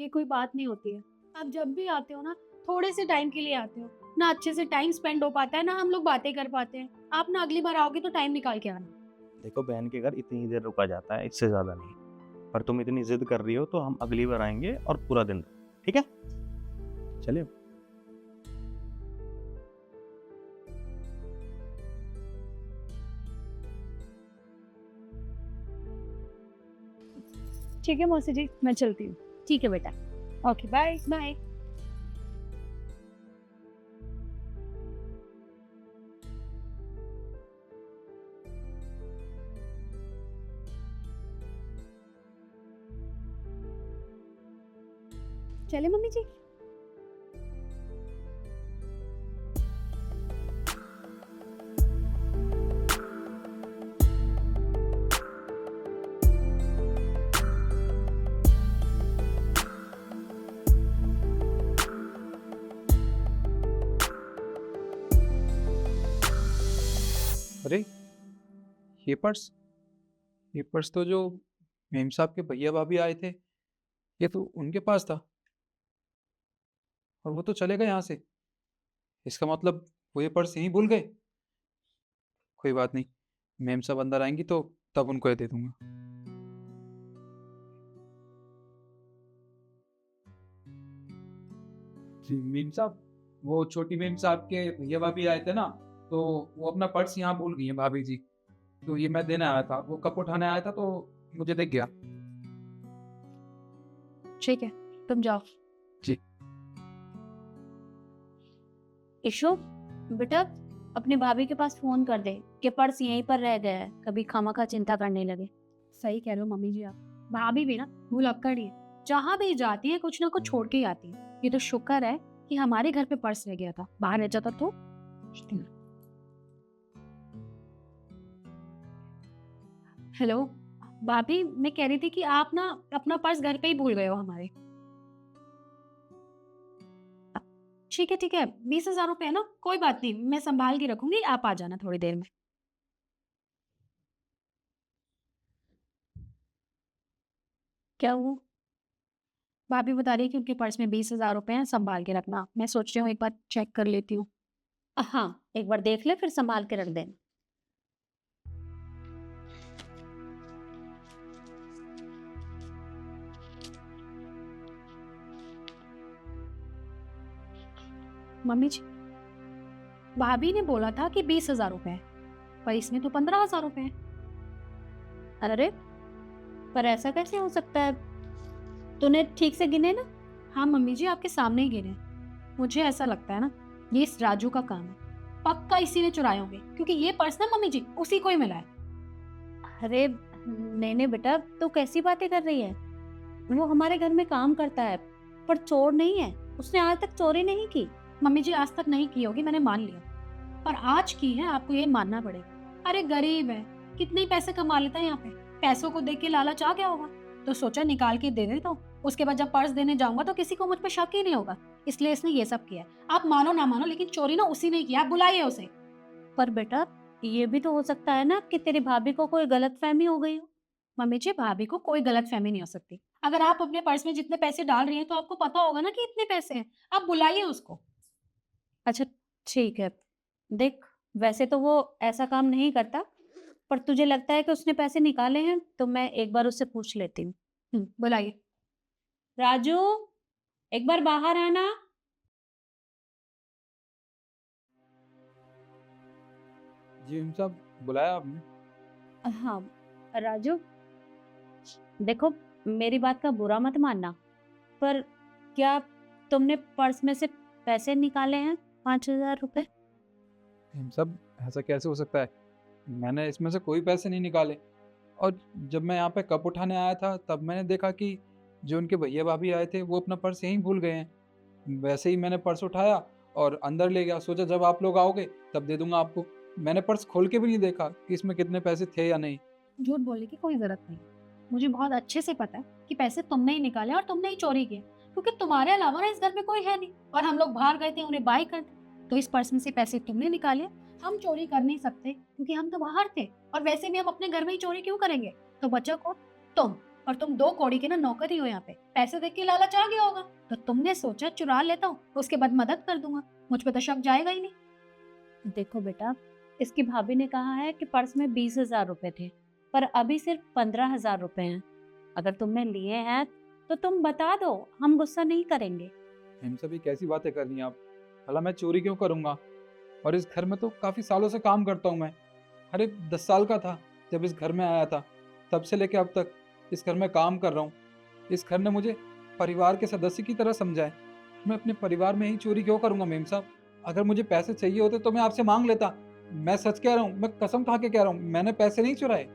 ये कोई बात नहीं होती है। आप जब भी आते हो ना, थोड़े से टाइम के लिए आते हो ना, अच्छे से टाइम स्पेंड हो पाता है ना, हम लोग बातें कर पाते हैं। आप ना अगली बार आओगे तो टाइम निकाल के आना। देखो बहन के घर इतनी ही देर रुका जाता है, इससे ज़्यादा नहीं। पर तुम इतनी ज़िद कर रही हो तो हम अगली बार आएँगे और पूरा दिन, ठीक है? चलिए। ठीक है मौसी जी, मैं चलती हूँ। ठीक है बेटा। Okay, bye bye. चले मम्मी जी। अरे ये पर्स ये पर्स तो जो मेम साहब के भैया भाभी आए थे, ये तो उनके पास था और वो तो चले गए यहाँ से। इसका मतलब वो ये पर्स यहीं भूल गए। कोई बात नहीं, मेम साहब अंदर आएंगी तो तब उनको ये दे दूंगा। जी मेम साहब, वो छोटी मेम साहब के भैया भाभी आए थे ना, तो वो अपना पर्स यहाँ भूल गई है भाभी जी। तो ये मैं देने आया था, वो कप उठाने आया था तो मुझे दिख गया। ठीक है, तुम जाओ। जी। ईशु बेटा, अपनी भाभी के पास फोन कर दे कि पर्स यहीं पर रह गया है, कभी खामखा चिंता करने लगे। सही कह रहे हो मम्मी जी आप। भाभी भी ना भुलक्कड़ ही है, जहाँ भी जाती है कुछ ना कुछ छोड़ के ही आती है। ये तो शुक्र है कि हमारे घर पे पर्स रह गया था, बाहर रह जाता तो। हेलो भाभी, मैं कह रही थी कि आप ना अपना पर्स घर पे ही भूल गए हो हमारे। ठीक है, 20,000 रुपए है ना, कोई बात नहीं, मैं संभाल के रखूंगी, आप आ जाना थोड़ी देर में। क्या हुआ? भाभी बता रही है कि उनके पर्स में 20,000 रुपए हैं, संभाल के रखना। मैं सोच रही हूँ एक बार चेक कर लेती हूँ। हाँ, एक बार देख ले फिर संभाल के रख देना। मम्मी जी, भाभी ने बोला था कि 20,000 रुपए है, पर इसमें तो 15,000 रुपए है। अरे पर ऐसा कैसे हो सकता है? तूने ठीक से गिने ना? हाँ मम्मी जी, आपके सामने ही गिरे। मुझे ऐसा लगता है ना, ये इस राजू का काम है। पक्का इसी ने चुराए होंगे, क्योंकि ये पर्स ना मम्मी जी उसी को ही मिला है। अरे नहीं बेटा, तू कैसी बातें कर रही है? वो हमारे घर में काम करता है, पर चोर नहीं है। उसने आज तक चोरी नहीं की। मम्मी जी आज तक नहीं की होगी, मैंने मान लिया, पर आज की है, आपको ये मानना पड़ेगा। अरे गरीब है, कितने ही पैसे कमा लेता है यहाँ पे। पैसों को देख के लालच आ गया होगा, तो सोचा निकाल के दे देता हूँ। उसके बाद जब पर्स देने जाऊंगा तो किसी को मुझ पे शक ही नहीं होगा, इसलिए इसने ये सब किया है। आप मानो ना मानो, लेकिन चोरी ना उसी ने किया। आप बुलाइए उसे। पर बेटा, ये भी तो हो सकता है ना कि तेरी भाभी को कोई गलतफहमी हो गई हो। मम्मी जी भाभी को कोई गलत फहमी नहीं हो सकती। अगर आप अपने पर्स में जितने पैसे डाल रही हैं तो आपको पता होगा ना कि इतने पैसे हैं। आप बुलाइए उसको। अच्छा ठीक है, देख वैसे तो वो ऐसा काम नहीं करता, पर तुझे लगता है कि उसने पैसे निकाले हैं तो मैं एक बार उससे पूछ लेती हूँ। बुलाइए। राजू, एक बार बाहर आना। जी मेम साहब, बुलाया आपने? हाँ राजू, देखो मेरी बात का बुरा मत मानना, पर क्या तुमने पर्स में से पैसे निकाले हैं 5,000 रुपए? मेम साहब, ऐसा कैसे हो सकता है? मैंने इसमें से कोई पैसे नहीं निकाले। और जब मैं यहाँ पे कप उठाने आया था तब मैंने देखा कि जो उनके भैया भाभी आए थे वो अपना पर्स यहीं भूल गए हैं। वैसे ही मैंने पर्स उठाया और अंदर ले गया, सोचा जब आप लोग आओगे तब दे दूंगा आपको। मैंने पर्स खोल के भी नहीं देखा कि इसमें कितने पैसे थे या नहीं। झूठ बोलने की कोई जरूरत नहीं। मुझे बहुत अच्छे से पता है कि पैसे तुमने ही निकाले और तुमने ही चोरी किए, क्योंकि तुम्हारे अलावा ना इस घर में कोई है नहीं, और हम लोग बाहर गए थे उन्हें बाय करते। तो इस पर्स में से पैसे तुमने निकाले। हम चोरी कर नहीं सकते क्योंकि हम तो बाहर थे, और वैसे भी हम अपने घर में ही चोरी क्यों करेंगे। तो बचा कौन? तुम। और तुम 2 कौड़ी के ना नौकर ही हो यहाँ पे। पैसे देख के लालच आ गया होगा, तो तुमने सोचा चुरा लेता हूँ, उसके बाद मदद कर दूंगा, मुझ पे तो शक जाएगा ही नहीं। देखो बेटा, इसकी भाभी ने कहा है कि पर्स में 20,000 रुपए थे, पर अभी सिर्फ 15,000 रुपए हैं। अगर तुमने लिए हैं तो तुम बता दो, हम गुस्सा नहीं करेंगे। हम सभी कैसी बातें कर रही हैं आप? भला मैं चोरी क्यों करूंगा? और इस घर में तो काफ़ी सालों से काम करता हूँ मैं। अरे 10 साल का था जब इस घर में आया था, तब से लेके अब तक इस घर में काम कर रहा हूँ। इस घर ने मुझे परिवार के सदस्य की तरह समझा है। मैं अपने परिवार में ही चोरी क्यों करूँगा मेम साहब? अगर मुझे पैसे चाहिए होते तो मैं आपसे मांग लेता। मैं सच कह रहा हूँ, मैं कसम खा के कह रहा हूँ, मैंने पैसे नहीं चुराए।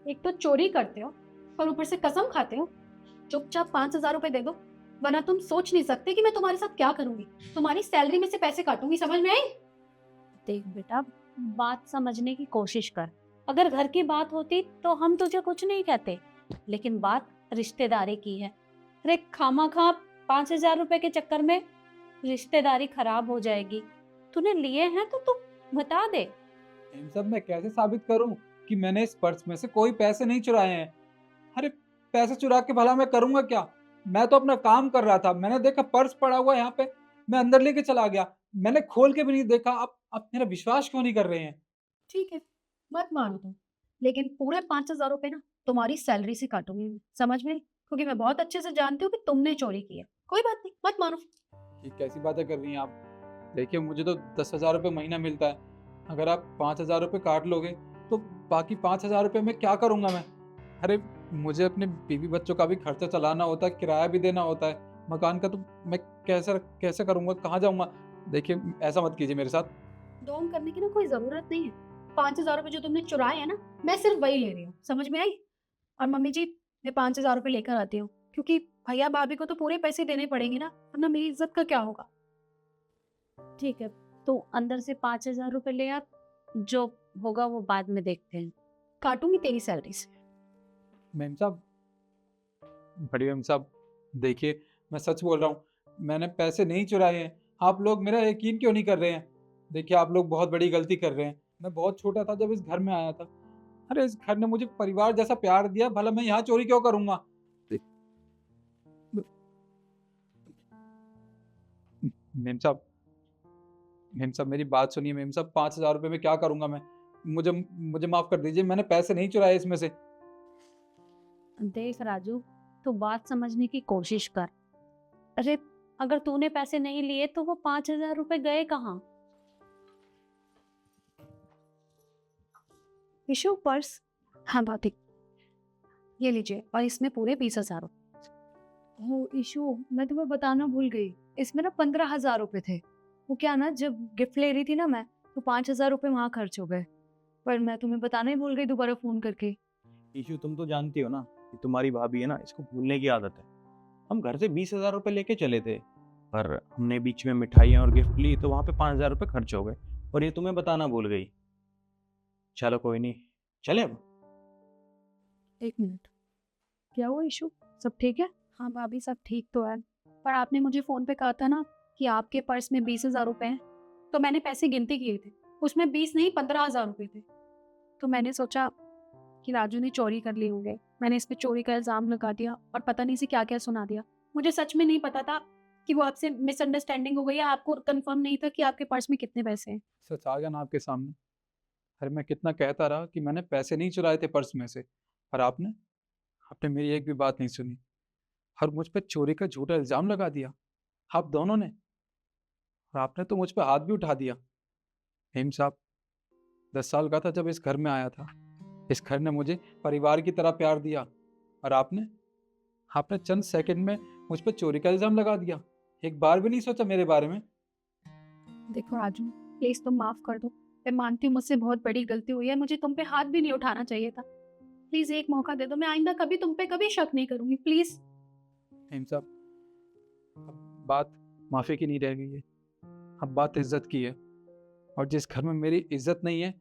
एक तो चोरी करते हो और ऊपर से कसम खाते हो। चुपचाप 5,000 रुपए दे दो, वरना तुम सोच नहीं सकते कि मैं तुम्हारे साथ क्या करूंगी। तुम्हारी सैलरी में से पैसे काटूंगी, समझ में आई? देख बेटा, बात समझने की कोशिश कर। अगर घर की बात होती तो हम तुझे कुछ नहीं कहते, लेकिन बात रिश्तेदारी की है। अरे खामा 5,000 रुपए के चक्कर में रिश्तेदारी खराब हो जाएगी। तूने लिए हैं तो तू बता दे। मेम साहब, मैं कैसे साबित करूं कि मैंने इस पर्स में से कोई पैसे नहीं चुराए हैं? अरे पैसे चुरा के भला मैं करूंगा क्या? मैं तो अपना काम कर रहा था, मैंने देखा पर्स पड़ा हुआ है यहाँ पे, मैं अंदर लेके चला गया। मैंने खोल के भी नहीं देखा। आप मेरा विश्वास क्यों नहीं कर रहे हैं? ठीक है, मत मानो तुम, लेकिन पूरे 5,000 रुपए ना तुम्हारी सैलरी से काटूंगी मैं, समझ में आई? क्योंकि मैं बहुत अच्छे से जानती हूँ कि तुमने चोरी की है। कोई बात नहीं, मत मानो। ये कैसी बातें कर रही हैं आप? देखिए, मुझे तो 10,000 रुपये महीना मिलता है। अगर आप 5,000 रुपये काट लोगे तो बाकी 5,000 रुपये में क्या करूँगा मैं? अरे मुझे अपने बीवी बच्चों का भी खर्चा चलाना होता है, किराया भी देना होता है, मकान का तो मैं कैसे कैसे करूँगा, कहाँ जाऊँगा? देखिए, ऐसा मत कीजिए मेरे साथ। ढोंग करने की ना कोई जरूरत नहीं है। 5,000 रुपए जो तुमने चुराए हैं ना, मैं सिर्फ वही ले रही हूँ, समझ में आई? और मम्मी जी, मैं 5,000 रुपए लेकर आती हूँ, क्योंकि भैया भाभी को तो पूरे पैसे देने पड़ेंगे ना, वरना मेरी इज्जत का क्या होगा। ठीक है, तो अंदर से 5,000 रुपए ले आ, जो होगा वो बाद में देखते हैं। काटूंगी तेरी सैलरी से। मेम साहब, बड़ी मेम साहब, देखिए, मैं सच बोल रहा हूँ, मैंने पैसे नहीं चुराए हैं। आप लोग मेरा यकीन क्यों नहीं कर रहे हैं? देखिए, आप लोग बहुत बड़ी गलती कर रहे हैं। मैं बहुत छोटा था जब इस घर में आया था। अरे इस घर ने मुझे परिवार जैसा प्यार दिया, भला मैं यहाँ चोरी क्यों करूँगा? मेम साहब, मेम साहब, मेरी बात सुनिए मेम साहब। 5,000 रुपये में क्या करूँगा मैं? मुझे मुझे माफ़ कर दीजिए, मैंने पैसे नहीं चुराए इसमें से। देख राजू, तू बात समझने की कोशिश कर। अरे अगर तूने पैसे नहीं लिए तो वो 5,000 रुपए गए कहाँ? इशू पर्स, हाँ भाभी, ये लीजिए, और इसमें पूरे 20,000 रुपए। हो इशू, मैं तुम्हें बताना भूल गई, इसमें ना 15,000 रुपए थे। वो क्या ना, जब गिफ्ट ले रही थी ना मैं, तो 5,000 रुपए वहाँ खर्च हो गए, पर मैं तुम्हें बताना ही भूल गई दोबारा फोन करके। इशू, तुम तो जानती हो ना कि तुम्हारी भाभी है ना, इसको भूलने की आदत है। हम घर से 20,000 रुपये लेके चले थे, पर हमने बीच में मिठाइयाँ और गिफ्ट ली तो वहाँ पे 5,000 रुपये खर्च हो गए, और ये तुम्हें बताना भूल गई। चलो कोई नहीं, चले अब। एक मिनट, क्या हुआ इशू, सब ठीक है? हाँ भाभी, सब ठीक तो है, पर आपने मुझे फोन पे कहा था ना कि आपके पर्स में 20,000 रुपए हैं, तो मैंने पैसे गिनती किए थे, उसमें 20 नहीं 15,000 रुपए थे। तो मैंने सोचा कि राजू ने चोरी कर ली होंगे, मैंने इस पे चोरी का इल्जाम लगा दिया और पता नहीं से क्या क्या सुना दिया। मुझे सच में नहीं पता था कि वो आपसे मिसअंडरस्टैंडिंग हो गई है, आपको कंफर्म नहीं था कि आपके पर्स में कितने पैसे हैं। सच आ गया ना आपके सामने। अरे मैं कितना कहता रहा कि मैंने पैसे नहीं चुराए थे पर्स में से, पर आपने आपने मेरी एक भी बात नहीं सुनी और मुझ पे चोरी का झूठा इल्ज़ाम लगा दिया, आप दोनों ने। और आपने तो मुझ पे हाथ भी उठा दिया। हेम साहब, 10 साल का था जब इस घर में आया था। इस घर ने मुझे परिवार की तरह प्यार दिया, और आपने आपने चंद सेकंड में मुझ पे चोरी का इल्ज़ाम लगा दिया। एक बार भी नहीं सोचा मेरे बारे में। देखो राजू, प्लीज तुम माफ कर दो, मैं मानती हूँ मुझसे बहुत बड़ी गलती हुई है, मुझे तुम पे हाथ भी नहीं उठाना चाहिए था। प्लीज एक मौका दे दो, मैं आइंदा कभी तुम पे कभी शक नहीं करूंगी, प्लीज। हेम साहब, अब बात माफ़ी की नहीं रह गई है, अब बात इज्जत की है। और जिस घर में मेरी इज्जत नहीं है,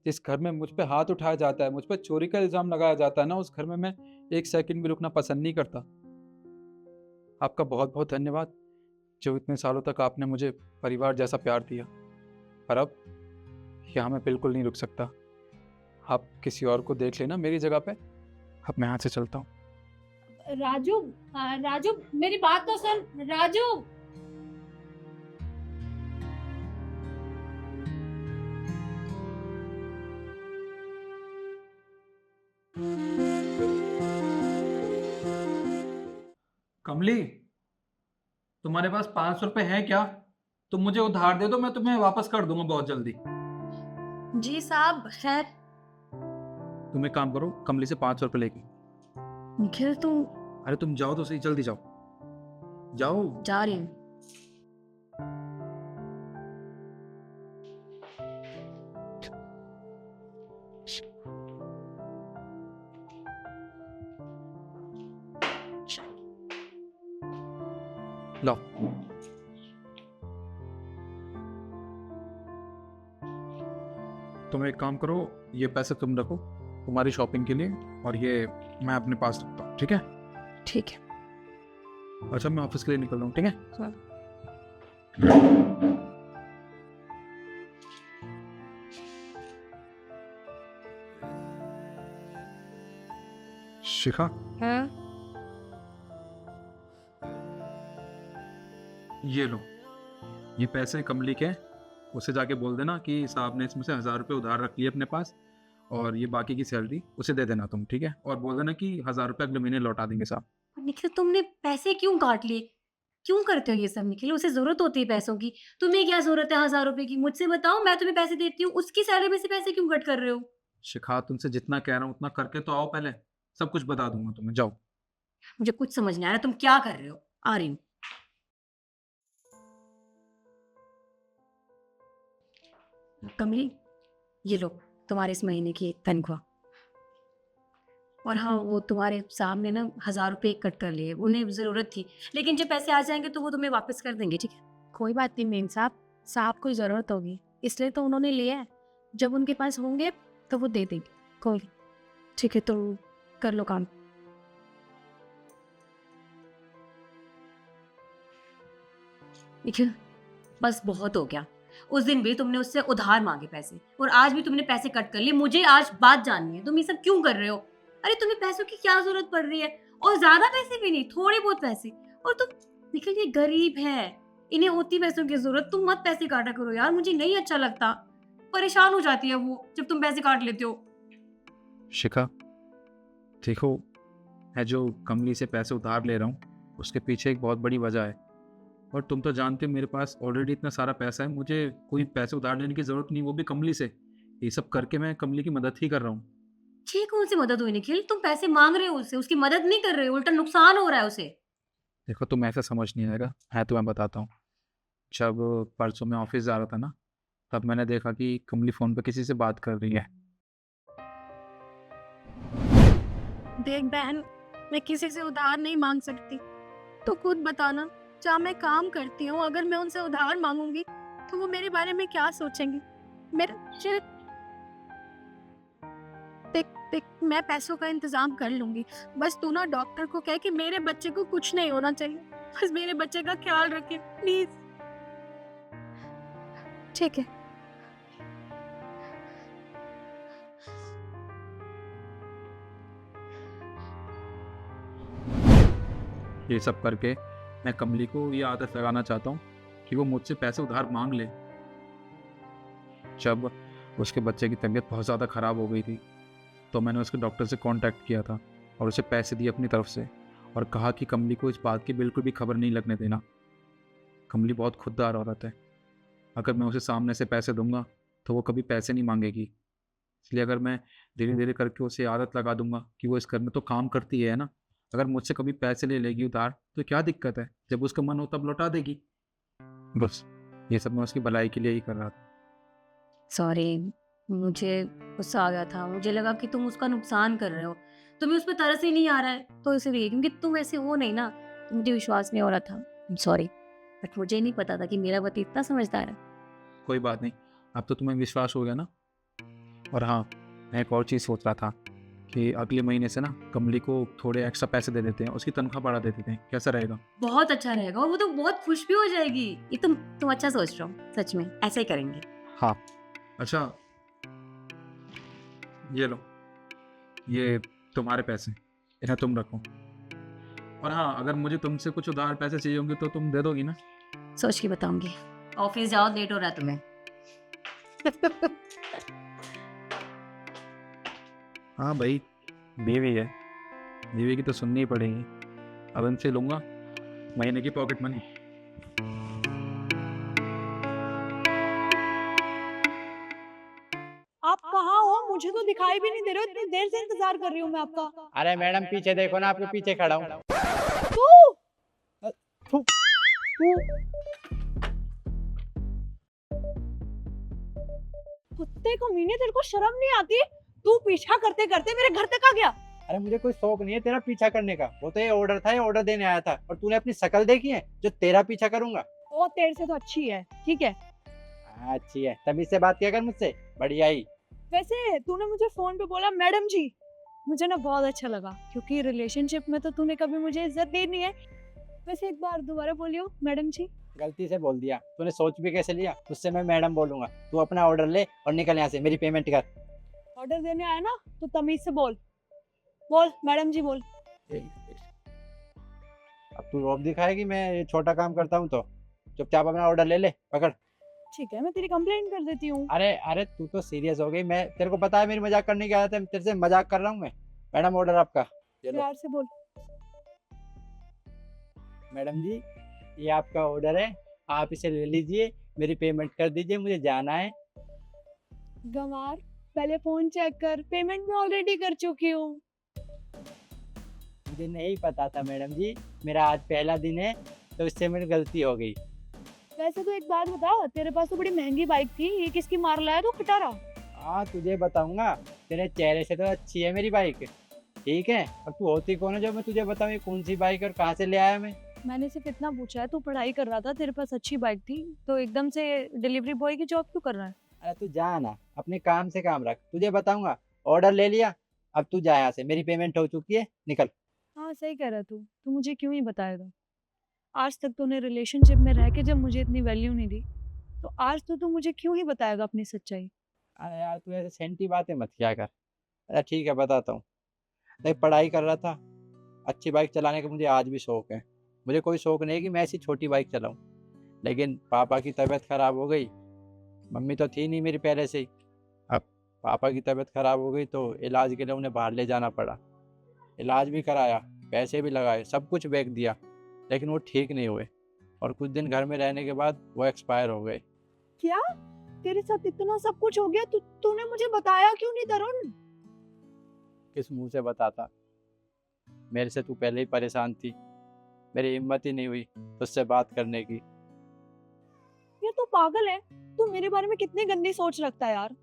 जिस घर में मुझ पे हाथ उठाया जाता है, मुझ पे चोरी का इल्ज़ाम लगाया जाता है ना, उस घर में मैं एक सेकंड भी रुकना पसंद नहीं करता। आपका बहुत बहुत धन्यवाद, जो इतने सालों तक आपने मुझे परिवार जैसा प्यार दिया। पर अब यहाँ मैं बिल्कुल नहीं रुक सकता। आप किसी और को देख लेना मेरी जगह पे। अब मैं यहाँ से चलता हूँ। राजू, राजू मेरी बात तो सुन राजू। कमली, तुम्हारे पास 500 रुपए है क्या? तुम मुझे उधार दे दो, मैं तुम्हें वापस कर दूंगा बहुत जल्दी। जी साहब है। तुम एक काम करो, कमली से 500 रुपए लेके। निखिल तुम। अरे तुम जाओ तो सही, जल्दी जाओ जाओ। जा रही हूँ। लो, तुम एक काम करो, ये पैसे तुम रखो तुम्हारी शॉपिंग के लिए, और ये मैं अपने पास रखता हूँ, ठीक है? ठीक है। अच्छा, मैं ऑफिस के लिए निकल रहा हूँ, ठीक है? हाँ। शिखा, हाँ? ये लो, ये पैसे कमली के। उसे जाके बोल देना कि साहब ने इसमें से 1000 रुपये उधार रख लिए अपने पास, और ये बाकी की सैलरी उसे दे देना तुम, ठीक है? और बोल देना कि 1000 रुपये अगले महीने लौटा देंगे साहब। निखिल तुमने पैसे क्यों काट लिए? क्यों करते हो ये सब निखिल? उसे जरूरत होती है पैसों की। तुम्हें क्या जरूरत है 1000 रुपए की? मुझसे बताओ, मैं तुम्हें पैसे देती हूँ। उसकी सैलरी में से पैसे क्यों कट कर रहे हो? शिखा, तुमसे जितना कह रहा हूँ उतना करके तो आओ, पहले सब कुछ बता दूंगा तुम्हें, जाओ। मुझे कुछ समझ नहीं आ रहा तुम क्या कर रहे हो। आ रही हूँ। कमली, ये लो तुम्हारे इस महीने की तनख्वाह। और हाँ, वो तुम्हारे सामने ना 1000 रुपए कट कर लिए, उन्हें जरूरत थी, लेकिन जब पैसे आ जाएंगे तो वो तुम्हें वापस कर देंगे, ठीक है? कोई बात नहीं मेम साहब को जरूरत होगी इसलिए तो उन्होंने लिया है। जब उनके पास होंगे तो वो दे देंगे। कोई ठीक है, तुम कर लो काम। निखिल, बस बहुत हो गया। उस दिन भी तुमने उससे उधार मांगे पैसे, और आज भी तुमने पैसे कट कर लिए। मुझे आज बात जाननी है, तुम ये सब क्यों कर रहे हो? अरे तुम्हें पैसों की क्या जरूरत पड़ रही है? और ज्यादा पैसे भी नहीं, थोड़े बहुत पैसे। और तुम, निखिल ये गरीब है, इन्हें होती पैसों की जरूरत। तुम मत पैसे काटा करो यार, मुझे नहीं अच्छा लगता। परेशान हो जाती है वो जब तुम पैसे काट लेते हो। शिखा, देखो, मैं जो कमली से पैसे उधार ले रहा हूँ उसके पीछे एक बहुत बड़ी वजह है, और तुम तो जानते हो मेरे पास ऑलरेडी इतना सारा पैसा है, मुझे कोई पैसे उधार लेने की ज़रूरत नहीं, वो भी कमली से। ये सब करके मैं कमली की मदद ही कर रहा हूँ। ये कौन सी मदद हुई निखिल? तुम पैसे मांग रहे हो उससे, उसकी मदद नहीं कर रहे हो, उल्टा नुकसान हो रहा है उसे। देखो, तुम ऐसा समझ नहीं आएगा, मैं तुम्हें बताता हूँ। जब परसों मैं ऑफिस जा रहा था ना, तब मैंने देखा कि कमली फ़ोन पे किसी से बात कर रही है। देख बहन, मैं किसी से उधार नहीं मांग सकती, तो खुद बताना। जहाँ मैं काम करती हूँ, अगर मैं उनसे उधार मांगूंगी तो वो मेरे बारे में क्या सोचेंगे? मेरा देख, मैं पैसों का इंतजाम कर लूंगी। बस तू ना डॉक्टर को कह कि मेरे बच्चे को कुछ नहीं होना चाहिए, बस मेरे बच्चे का ख्याल रखे प्लीज। ठीक है। ये सब करके मैं कमली को ये आदत लगाना चाहता हूँ कि वो मुझसे पैसे उधार मांग ले। जब उसके बच्चे की तबीयत बहुत ज़्यादा ख़राब हो गई थी, तो मैंने उसके डॉक्टर से कांटेक्ट किया था और उसे पैसे दिए अपनी तरफ से, और कहा कि कमली को इस बात की बिल्कुल भी खबर नहीं लगने देना। कमली बहुत खुददार औरत है, अगर मैं उसे सामने से पैसे दूंगा तो वो कभी पैसे नहीं मांगेगी। इसलिए अगर मैं धीरे धीरे करके उसे आदत लगा दूंगा कि वो इस घर में तो काम करती है ना, अगर मुझसे कभी पैसे ले लेगी उधार तो क्या दिक्कत है, जब उसका मन हो तब लौटा देगी। बस ये सब मैं उसकी भलाई के लिए ही कर रहा था। सॉरी, मुझे गुस्सा आ गया था। मुझे लगा कि तुम उसका नुकसान कर रहे हो, तुम्हें उस पर तरस ही नहीं आ रहा है, तो इसलिए, क्योंकि तुम ऐसे हो नहीं ना, तो मुझे विश्वास नहीं हो रहा था। सॉरी, बट मुझे नहीं पता था कि मेरा पति इतना समझदार है। कोई बात नहीं, अब तो तुम्हें विश्वास हो गया ना। और हाँ, मैं एक और चीज़ सोच रहा था कि अगले महीने से ना कमली को थोड़े एक्स्ट्रा पैसे दे देते हैं, उसकी तनख्वाह बढ़ा दे देते हैं, कैसा रहेगा? बहुत अच्छा रहेगा, और वो तो बहुत खुश भी हो जाएगी। ये तुम अच्छा सोच रहे हो, सच में ऐसा ही करेंगे। हाँ। अच्छा, ये लो, ये तुम्हारे पैसे, इन्हें तुम रखो। और हाँ, अगर मुझे तुमसे कुछ उधार पैसे चाहिए होंगे तो तुम दे दोगी ना? सोच के बताऊंगी। ऑफिस जाओ, लेट हो रहा है तुम्हें। हाँ भाई, बीवी है, बीवी की तो सुननी ही पड़ेगी। अब इनसे लूंगा महीने की पॉकेट मनी। आप कहाँ हो? मुझे तो दिखाई भी नहीं दे रहे हो, इतनी देर से इंतजार कर रही हूँ मैं आपका। अरे मैडम पीछे देखो ना, आपके पीछे खड़ा हूँ। तू कुत्ते को मीने, तेरे को शर्म नहीं आती? तू पीछा करते करते मेरे घर तक आ गया। अरे मुझे कोई शौक नहीं है तेरा पीछा करने का, वो तो ये ऑर्डर था, ये ऑर्डर देने आया था। और तूने अपनी शक्ल देखी है जो तेरा पीछा करूंगा? ओ तेरे से तो अच्छी है, ठीक है। अच्छी है, तभी से बात किया कर मुझसे, बढ़िया ही। वैसे तूने मुझे फोन पे बोला मैडम जी, मुझे ना बहुत अच्छा लगा, क्योंकि रिलेशनशिप में तो तूने कभी मुझे इज्जत दी नहीं है। वैसे एक बार दोबारा बोलियो मैडम जी। गलती से बोल दिया, तूने सोच भी कैसे लिया? उससे मैं मैडम बोलूंगा। तू अपना ऑर्डर ले और निकल यहाँ से, मेरी पेमेंट कर। ऑर्डर देने आया ना तो तमीज से बोल, बोल मैडम जी बोल। अब तू रौब दिखाएगी मैं ये छोटा काम करता हूँ तो? चुपचाप अपना ऑर्डर ले ले, पकड़। ठीक है, मैं तेरी कंप्लेंट कर देती हूँ। अरे अरे तू तो सीरियस हो गई। मैं तेरे को पता है मेरी मजाक करने की आदत है, तेरे से मजाक कर रहा हूँ मैं। मैडम ऑर्डर आपका। ये लो। प्यार से बोल। मैडम जी, ये आपका ऑर्डर है, आप इसे ले लीजिए, मेरी पेमेंट कर दीजिए, मुझे जाना है। गंवार, पहले फोन चेक कर, पेमेंट मैं ऑलरेडी कर चुकी हूँ। मुझे नहीं पता था मैडम जी, मेरा आज पहला दिन है तो इससे मेरी गलती हो गई। वैसे तो एक बात बता, तेरे पास तो बड़ी महंगी बाइक थी, ये किसकी मार लाया तो खटारा? हाँ तुझे बताऊंगा, तेरे चेहरे से तो अच्छी है मेरी बाइक, ठीक है। अब तू होती कौन है जो मैं तुझे बताऊँ ये कौन सी बाइक और कहाँ से ले आया मैं? मैंने सिर्फ इतना पूछा है, तू पढ़ाई कर रहा था, तेरे पास अच्छी बाइक थी, तो एकदम से डिलीवरी बॉय की जॉब क्यों कर रहा है? अरे तू जा ना, अपने काम से काम रख, तुझे बताऊंगा। ऑर्डर ले लिया, अब तू जा यहाँ से, मेरी पेमेंट हो चुकी है, निकल। हाँ सही कह रहा तू मुझे क्यों ही बताएगा? आज तक तूने रिलेशनशिप में रह के जब मुझे इतनी वैल्यू नहीं दी, तो आज तो तू मुझे क्यों ही बताएगा अपनी सच्चाई? अरे यार तू ऐसे सेंटी बातें मत किया कर। अरे ठीक है बताता हूँ। देख पढ़ाई कर रहा था, अच्छी बाइक चलाने का मुझे आज भी शौक है। मुझे कोई शौक नहीं है कि मैं ऐसी छोटी बाइक चलाऊं, लेकिन पापा की तबीयत खराब हो गई। मम्मी तो थी नहीं मेरी पहले से ही, अब पापा की तबीयत खराब हो गई तो इलाज के लिए उन्हें बाहर ले जाना पड़ा। इलाज भी कराया, पैसे भी लगाए, सब कुछ बैग दिया, लेकिन वो ठीक नहीं हुए। और कुछ दिन घर में रहने के बाद वो एक्सपायर हो गए। क्या तेरे साथ इतना सब कुछ हो गया, तूने मुझे बताया क्यों नहीं तरुण? किस मुंह से बताता? मेरे से तू पहले ही परेशान थी, मेरी हिम्मत ही नहीं हुई तुझसे बात करने की। ये तू पागल है, तू मेरे बारे में कितनी गंदी सोच रखता है यार।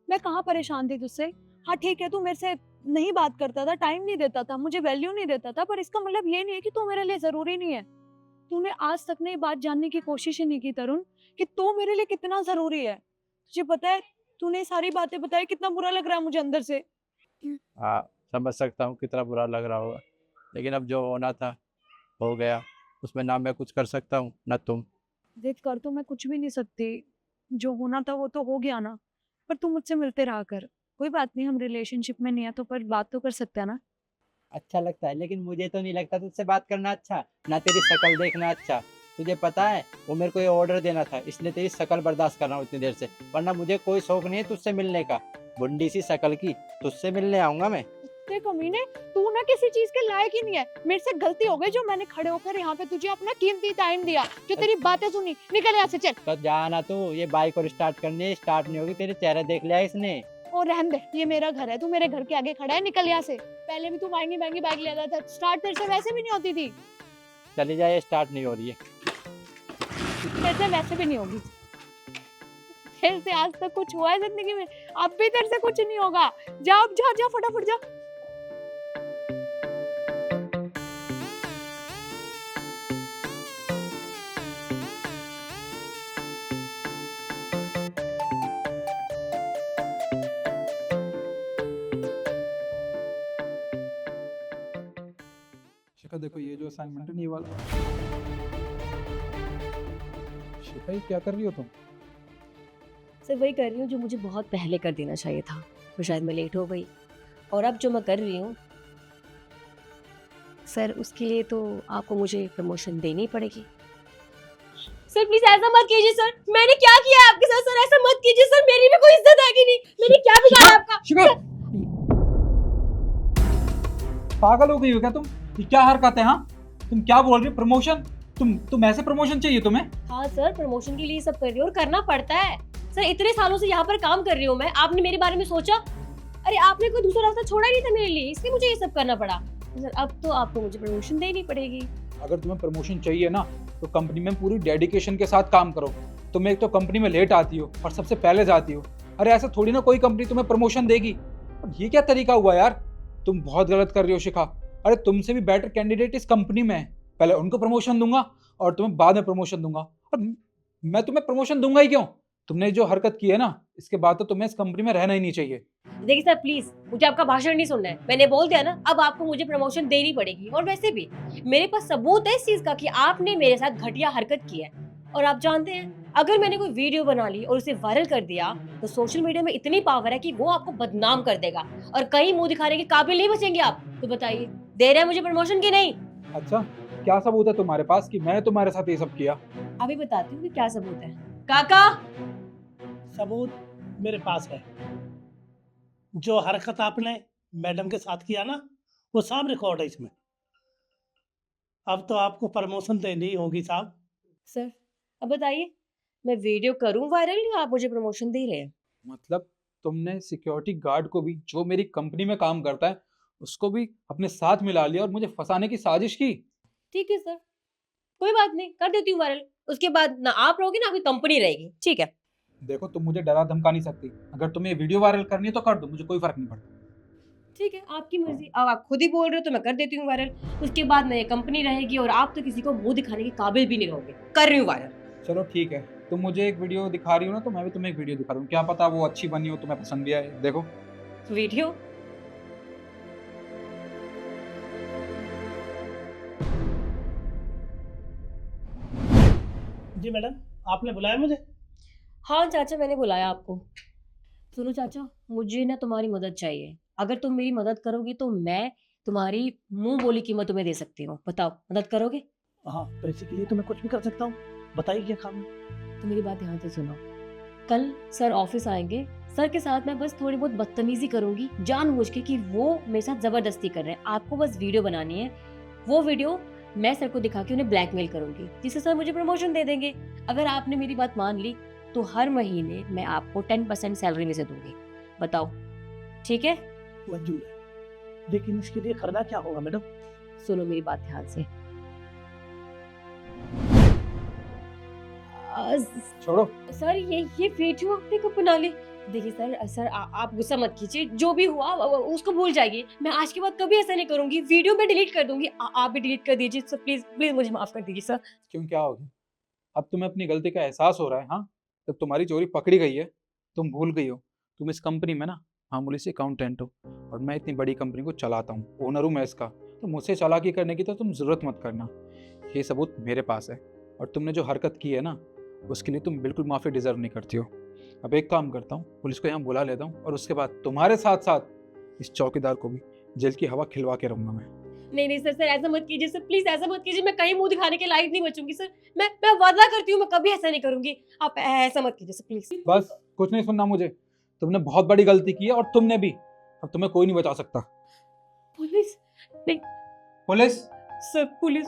मैं कहाँ परेशान थी तुझसे? हाँ ठीक है, तू मेरे से नहीं बात करता था, टाइम नहीं देता था, मुझे वैल्यू नहीं देता था, पर इसका मतलब ये नहीं है कि तू मेरे लिए जरूरी नहीं है। तूने आज तक नहीं बात जानने की कोशिश ही नहीं की तरुण, कि तू मेरे लिए कितना जरूरी है। तुझे पता है, तूने सारी बातें बताई, कितना बुरा लग रहा है मुझे अंदर से। हाँ समझ सकता हूँ कितना बुरा लग रहा होगा, लेकिन अब जो होना था हो गया, उसमें ना मैं कुछ कर सकता हूँ ना तुम। देख कर तो मैं कुछ भी नहीं सकती, जो होना था वो तो हो गया ना। पर तू मुझसे मिलते रहा कर, कोई बात नहीं, हम रिलेशनशिप में नहीं है तो पर बात तो कर सकते हैं ना। अच्छा लगता है, लेकिन मुझे तो नहीं लगता तुझसे बात करना अच्छा, ना तेरी शक्ल देखना अच्छा। तुझे पता है वो मेरे को ये ऑर्डर देना था, इसलिए तेरी शक्ल बर्दाश्त कर रहा हूँ इतनी देर से, वरना मुझे कोई शौक नहीं है तुझसे मिलने का। बुंडी सी शक्ल की तुझसे मिलने आऊंगा मैं। देखो मीने, तू ना किसी चीज के लायक ही नहीं है। मेरे से गलती हो गई जो मैंने खड़े होकर यहाँ पे तुझे अपना कीमती टाइम दिया, जो तेरी बातें सुनी। निकल यहाँ से, चल। तो जाना तू, ये बाइक और स्टार्ट करनी, स्टार्ट नहीं होगी, तेरे चेहरा देख लिया इसने। और रहन दे, ये मेरा घर है, तू मेरे घर के आगे खड़ा है, निकल यहाँ से। पहले भी तू महंगी महंगी बाइक ले आता था, स्टार्ट तेरे से वैसे भी नहीं होती थी। चली जाए, स्टार्ट नहीं हो रही है। तेरे से वैसे भी नहीं होगी। तेरे से आज तक कुछ हुआ है जिंदगी में, अब भी तेरे से कुछ नहीं होगा। जा अब, जा जा फटाफट जा। शिखा देखो, ये जो असाइनमेंट है ये वाला। शिखा ये क्या कर रही हो तुम? सिर्फ वही कर रही हूँ जो मुझे बहुत पहले कर देना चाहिए था। तो शायद मैं लेट हो गई। और अब जो मैं कर रही हूँ सर, उसके लिए तो आपको मुझे प्रमोशन देनी पड़ेगी। सर प्लीज ऐसा मत कीजिए सर, मैंने क्या किया है आपके साथ? सर ऐसा मत कीजिए सर, मेरी भी कोई इज्जत है कि नहीं? मैंने क्या बिगाड़ा आपका? शिखा, पागल हो गई हो क्या तुम? ये क्या हरकत है? हाँ, तुम क्या बोल रही हो? प्रमोशन? तुम ऐसे प्रमोशन चाहिए तुम्हें? हाँ सर, प्रमोशन के लिए सब कर रही हूँ और करना पड़ता है। सर इतने सालों से यहाँ पर काम कर रही हूँ मैं, आपने मेरे बारे में सोचा? अरे आपने कोई दूसरा रास्ता छोड़ा ही नहीं था मेरे लिए, इसलिए मुझे ये सब करना पड़ा। सर अब तो आपको मुझे प्रमोशन देनी पड़ेगी। अगर तुम्हें प्रमोशन चाहिए ना तो कंपनी में पूरी डेडिकेशन के साथ काम करो। तुम एक तो कंपनी में लेट आती हो और सबसे पहले जाती हो। अरे ऐसा थोड़ी ना कोई कंपनी तुम्हें प्रमोशन देगी। और ये क्या तरीका हुआ यार? तुम बहुत गलत कर रही हो शिखा। अरे तुमसे भी बेटर कैंडिडेट इस कंपनी में है, पहले उनको प्रमोशन दूंगा और तुम्हें बाद में प्रमोशन दूंगा। और मैं तुम्हें प्रमोशन दूंगा ही क्यों? तुमने जो हरकत की है ना, इसके बाद तो तुम्हें इस कंपनी में रहना ही नहीं चाहिए। देखिए सर प्लीज, मुझे आपका भाषण नहीं सुनना है। मैंने बोल दिया ना, अब आपको मुझे प्रमोशन देनी पड़ेगी। और वैसे भी मेरे पास सबूत है इस चीज का कि आपने मेरे साथ घटिया हरकत की है। और आप जानते हैं, अगर मैंने कोई वीडियो बना ली और उसे वायरल कर दिया तो सोशल मीडिया में इतनी पावर है कि वो आपको बदनाम कर देगा और कहीं मुंह दिखाने के काबिल नहीं बचेंगे आप। तो बताइए, दे रहे हैं मुझे प्रमोशन की नहीं? अच्छा, क्या सबूत है तुम्हारे पास कि मैंने तुम्हारे साथ ये सब किया? अभी बताती हूँ कि क्या सबूत है। काका, सबूत मेरे पास है। जो हरकत आपने मैडम के साथ किया ना, वो सब रिकॉर्ड है इसमें। अब तो आपको प्रमोशन देनी ही होगी साहब। सर अब बताइए, मैं वीडियो करूं वायरल या आप मुझे प्रमोशन दे रहे हैं? मतलब तुमने सिक्योरिटी गार्ड को भी, जो मेरी कंपनी में काम करता है, उसको भी अपने साथ मिला लिया और मुझे फंसाने की साजिश की। ठीक है सर, कोई बात नहीं, कर देती हूँ वायरल। उसके बाद ना आप रहोगे ना आपकी कंपनी रहेगी, ठीक है? देखो, तुम मुझे डरा धमका नहीं सकती। अगर तुम्हें वीडियो वायरल करनी है तो कर दो, मुझे कोई फर्क नहीं पड़ता। ठीक है, आपकी मर्जी। अब आप खुद ही बोल रहे हो तो मैं कर देती हूँ वायरल। उसके बाद मेरी कंपनी रहेगी और आप तो किसी को मुंह दिखाने के काबिल भी नहीं रहोगे। कर रही हूँ वायरल। चलो ठीक है, तुम मुझे एक वीडियो दिखा रही हो ना, तो मैं भी तुम्हें एक वीडियो दिखा दूँ। क्या पता वो अच्छी बनी हो, तुम्हें पसंद भी आए। देखो। वीडियो? जी मैडम, आपने बुलाया मुझे? हाँ चाचा, मैंने बुलाया आपको। सुनो चाचा, मुझे ना तुम्हारी मदद चाहिए। अगर तुम मेरी मदद करोगी तो मैं तुम्हारी मुंह बोली कीमत तुम्हें दे सकती हूँ। बताओ, मदद करोगे? हाँ, पैसे के लिए तो मैं कुछ भी कर सकता हूँ। बताइए क्या काम है। तो मेरी बात ध्यान से सुनो। कल सर ऑफिस आएंगे, सर के साथ मैं बस थोड़ी बहुत बदतमीजी करूंगी जानबूझ के कि वो मेरे साथ जबरदस्ती कर रहे हैं। आपको बस वीडियो बनानी है। वो वीडियो मैं सर को दिखा के उन्हें ब्लैकमेल करूंगी, जिससे सर मुझे प्रमोशन दे देंगे। अगर आपने मेरी बात मान ली तो हर महीने मैं आपको 10% सैलरी में से दूंगी। बताओ, ठीक है? मंजूर है, लेकिन इसके लिए करना क्या होगा मैडम? सुनो मेरी बात ध्यान से। छोड़ो। सर ये वीडियो आपने कब बना ली? देखिए सर आप गुस्सा मत कीजिए। जो भी हुआ उसको भूल जाइए। मैं आज के बाद कभी ऐसा नहीं करूंगी। वीडियो मैं डिलीट कर दूंगी। आप भी डिलीट कर दीजिए सर, प्लीज प्लीज मुझे माफ कर दीजिए सर। क्यों, क्या हो गया? अब तुम्हें अपनी गलती का एहसास हो रहा है? हाँ, जब तुम्हारी चोरी पकड़ी गई है तुम भूल गई हो। तुम इस कंपनी में ना मामूली से अकाउंटेंट हो और मैं इतनी बड़ी कंपनी को चलाता हूँ, ओनर हूँ मैं इसका। तो मुझसे चालाकी करने की तो तुम ज़रूरत मत करना। ये सबूत मेरे पास है और तुमने जो हरकत की है ना, उसके लिए तुम बिल्कुल माफ़ी डिजर्व नहीं करती हो। अब एक काम करता हूँ, पुलिस को यहाँ बुला लेता हूँ और उसके बाद तुम्हारे साथ साथ इस चौकीदार को भी जेल की हवा खिलवा के रहूँगा मैं। नहीं सर ऐसा मत कीजिए सर, प्लीज ऐसा मत कीजिए। मैं कहीं मुंह दिखाने के लायक नहीं बचूंगी सर। मैं वादा करती हूँ मैं कभी ऐसा नहीं करूंगी। आप ऐसा मत कीजिए सर प्लीज। बस, कुछ नहीं सुनना मुझे। तुमने बहुत बड़ी गलती की है और तुमने भी। अब तुम्हें कोई नहीं बचा सकता। पुलिस? नहीं पुलिस? Sir, police